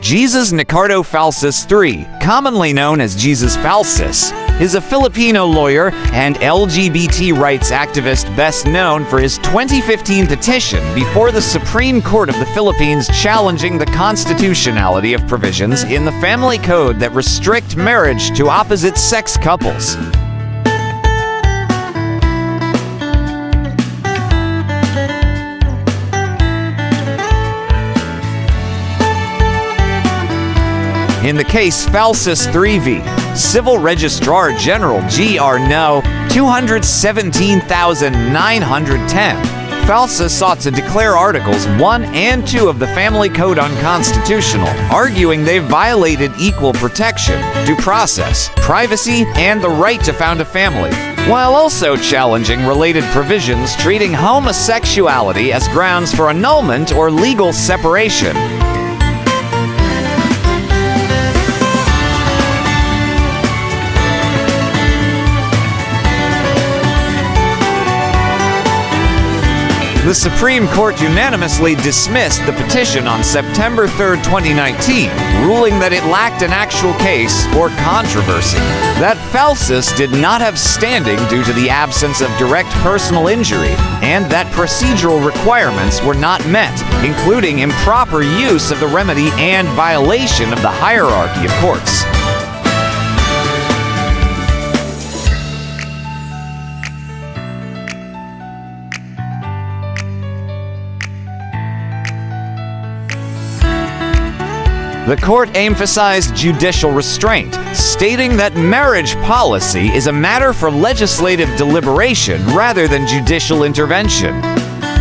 Jesus Ricardo Falcis III, commonly known as Jesus Falcis, is a Filipino lawyer and LGBT rights activist best known for his 2015 petition before the Supreme Court of the Philippines challenging the constitutionality of provisions in the family code that restrict marriage to opposite-sex couples. In the case Falcis 3 v. Civil Registrar General Gr. No. 217,910, Falcis sought to declare Articles 1 and 2 of the Family Code unconstitutional, arguing they violated equal protection, due process, privacy, and the right to found a family, while also challenging related provisions treating homosexuality as grounds for annulment or legal separation. The Supreme Court unanimously dismissed the petition on September 3, 2019, ruling that it lacked an actual case or controversy, that Falcis did not have standing due to the absence of direct personal injury, and that procedural requirements were not met, including improper use of the remedy and violation of the hierarchy of courts. The court emphasized judicial restraint, stating that marriage policy is a matter for legislative deliberation rather than judicial intervention.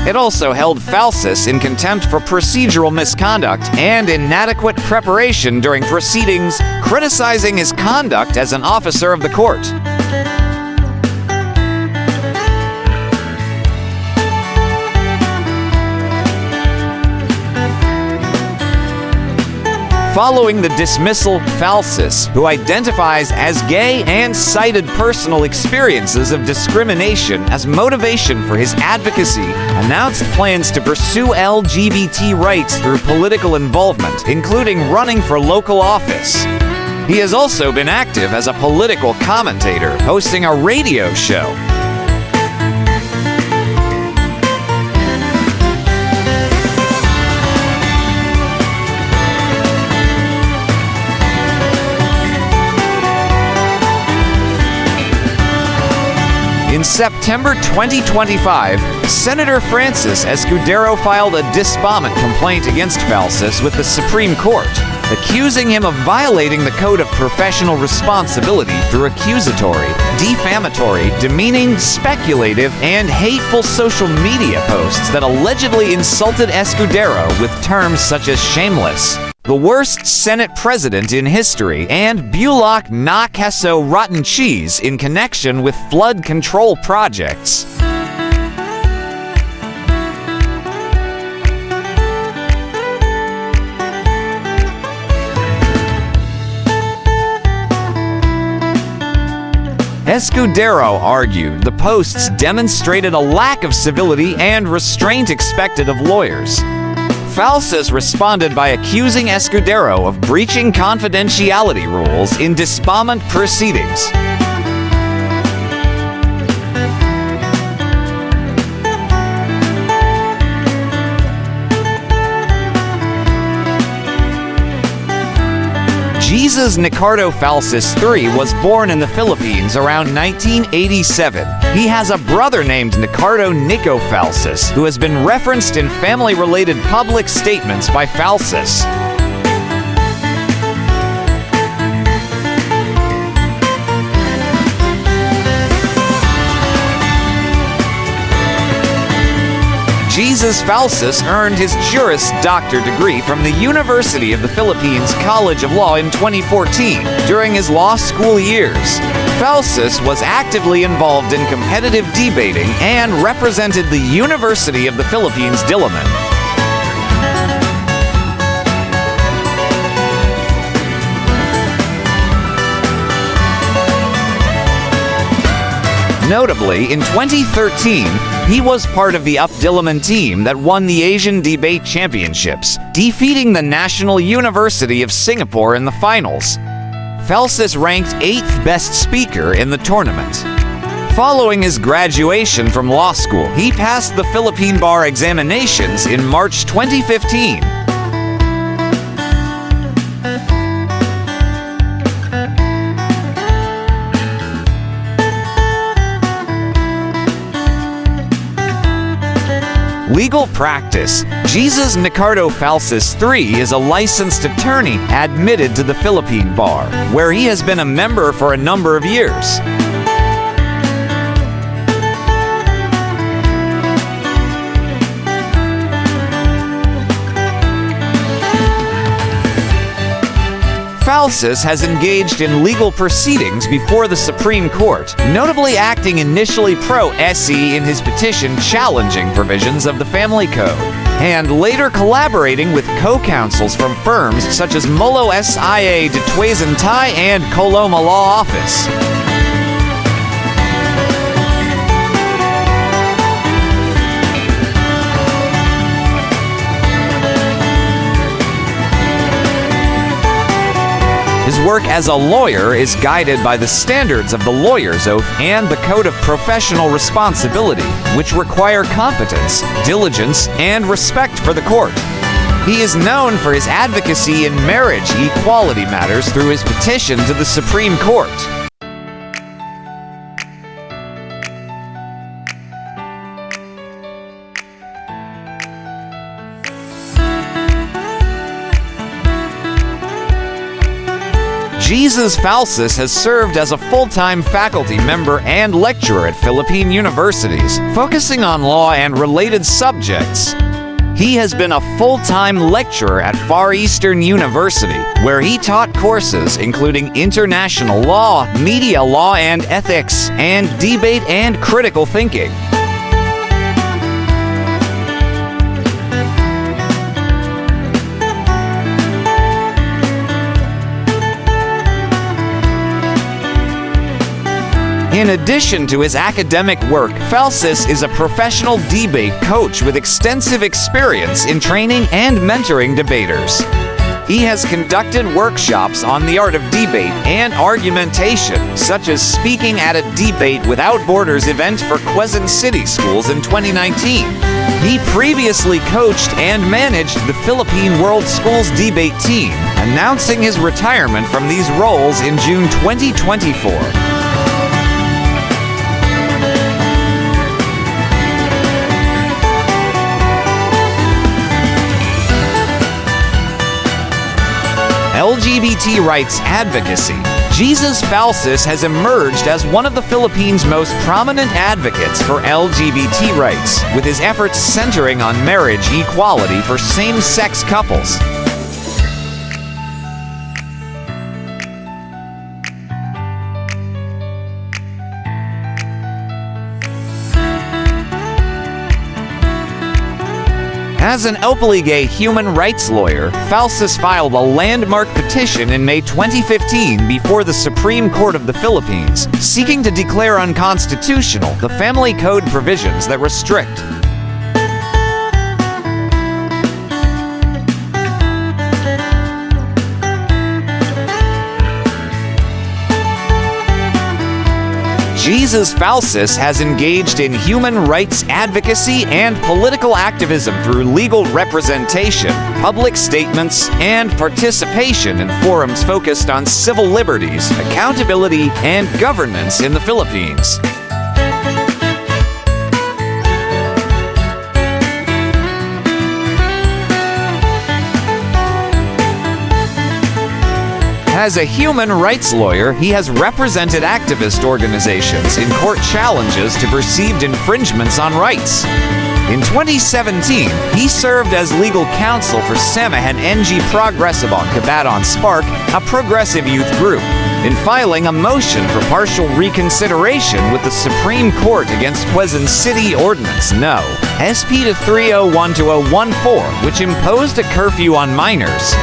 It also held Falcis in contempt for procedural misconduct and inadequate preparation during proceedings, criticizing his conduct as an officer of the court. Following the dismissal, Falcis, who identifies as gay and cited personal experiences of discrimination as motivation for his advocacy, announced plans to pursue LGBT rights through political involvement, including running for local office. He has also been active as a political commentator, hosting a radio show. In September 2025, Senator Francis Escudero filed a disbarment complaint against Falcis with the Supreme Court, accusing him of violating the Code of Professional Responsibility through accusatory, defamatory, demeaning, speculative, and hateful social media posts that allegedly insulted Escudero with terms such as shameless, the worst Senate president in history, and Bulak na Queso rotten cheese in connection with flood control projects. Escudero argued the posts demonstrated a lack of civility and restraint expected of lawyers. Falcis responded by accusing Escudero of breaching confidentiality rules in disbarment proceedings. Jesus Ricardo Falcis III was born in the Philippines around 1987. He has a brother named Ricardo Nico Falcis, who has been referenced in family-related public statements by Falcis. Jesus Falcis earned his Juris Doctor degree from the University of the Philippines College of Law in 2014. During his law school years, Falcis was actively involved in competitive debating and represented the University of the Philippines Diliman. Notably, in 2013, he was part of the Updiliman team that won the Asian Debate Championships, defeating the National University of Singapore in the finals. Falcis ranked 8th best speaker in the tournament. Following his graduation from law school, he passed the Philippine bar examinations in March 2015. Legal practice. Jesus Ricardo Falcis III is a licensed attorney admitted to the Philippine bar, where he has been a member for a number of years. Falcis has engaged in legal proceedings before the Supreme Court, notably acting initially pro-SE in his petition challenging provisions of the Family Code, and later collaborating with co-counsels from firms such as Molo SIA de Tuazantay and Coloma Law Office. His work as a lawyer is guided by the standards of the lawyer's oath and the Code of Professional Responsibility, which require competence, diligence, and respect for the court. He is known for his advocacy in marriage equality matters through his petition to the Supreme Court. Jesus Falcis has served as a full-time faculty member and lecturer at Philippine universities, focusing on law and related subjects. He has been a full-time lecturer at Far Eastern University, where he taught courses including international law, media law and ethics, and debate and critical thinking. In addition to his academic work, Falcis is a professional debate coach with extensive experience in training and mentoring debaters. He has conducted workshops on the art of debate and argumentation, such as speaking at a Debate Without Borders event for Quezon City Schools in 2019. He previously coached and managed the Philippine World Schools debate team, announcing his retirement from these roles in June 2024. LGBT rights advocacy. Jesus Falcis has emerged as one of the Philippines' most prominent advocates for LGBT rights, with his efforts centering on marriage equality for same-sex couples. As an openly gay human rights lawyer, Falcis filed a landmark petition in May 2015 before the Supreme Court of the Philippines, seeking to declare unconstitutional the Family Code provisions that restrict Jesus Falcis has engaged in human rights advocacy and political activism through legal representation, public statements, and participation in forums focused on civil liberties, accountability, and governance in the Philippines. As a human rights lawyer, he has represented activist organizations in court challenges to perceived infringements on rights. In 2017, he served as legal counsel for Samahan NG Progresibong Kabataan Spark, a progressive youth group, in filing a motion for partial reconsideration with the Supreme Court against Quezon City Ordinance No. SP 301-2014, which imposed a curfew on minors.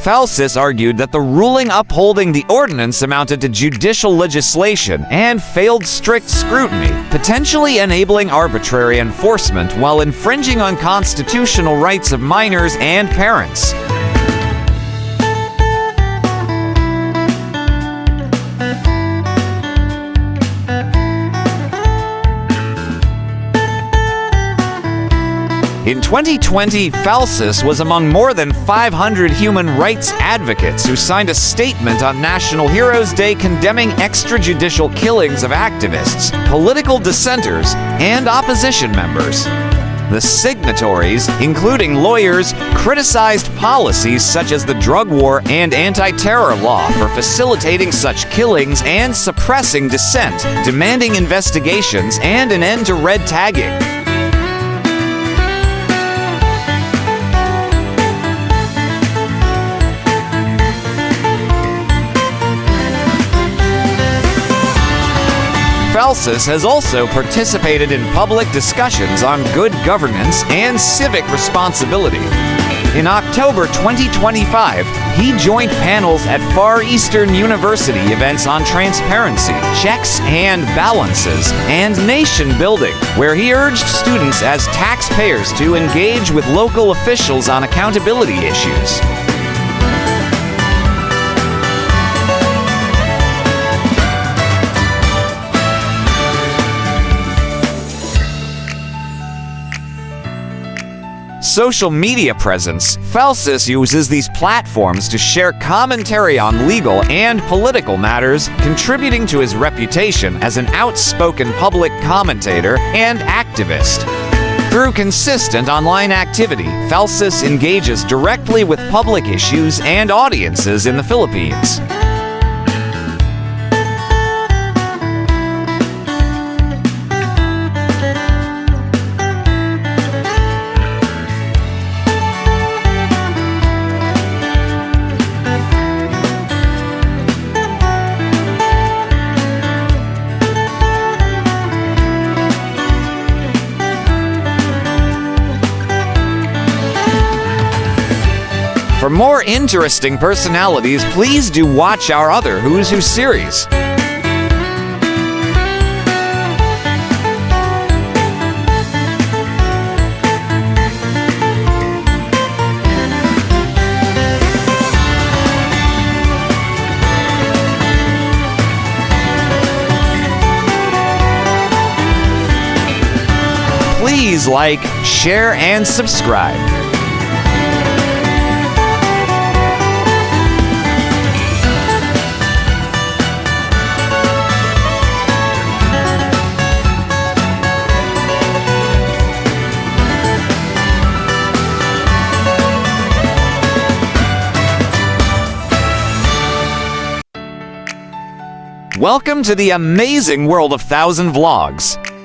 Falcis argued that the ruling upholding the ordinance amounted to judicial legislation and failed strict scrutiny, potentially enabling arbitrary enforcement while infringing on constitutional rights of minors and parents. In 2020, Falcis was among more than 500 human rights advocates who signed a statement on National Heroes Day condemning extrajudicial killings of activists, political dissenters, and opposition members. The signatories, including lawyers, criticized policies such as the drug war and anti-terror law for facilitating such killings and suppressing dissent, demanding investigations and an end to red tagging. Falcis has also participated in public discussions on good governance and civic responsibility. In October 2025, he joined panels at Far Eastern University events on transparency, checks and balances, and nation building, where he urged students as taxpayers to engage with local officials on accountability issues. Social media presence, Falcis uses these platforms to share commentary on legal and political matters, contributing to his reputation as an outspoken public commentator and activist. Through consistent online activity, Falcis engages directly with public issues and audiences in the Philippines. For more interesting personalities, please do watch our other Who's Who series. Please like, share, and subscribe. Welcome to the amazing world of 1,000 vlogs.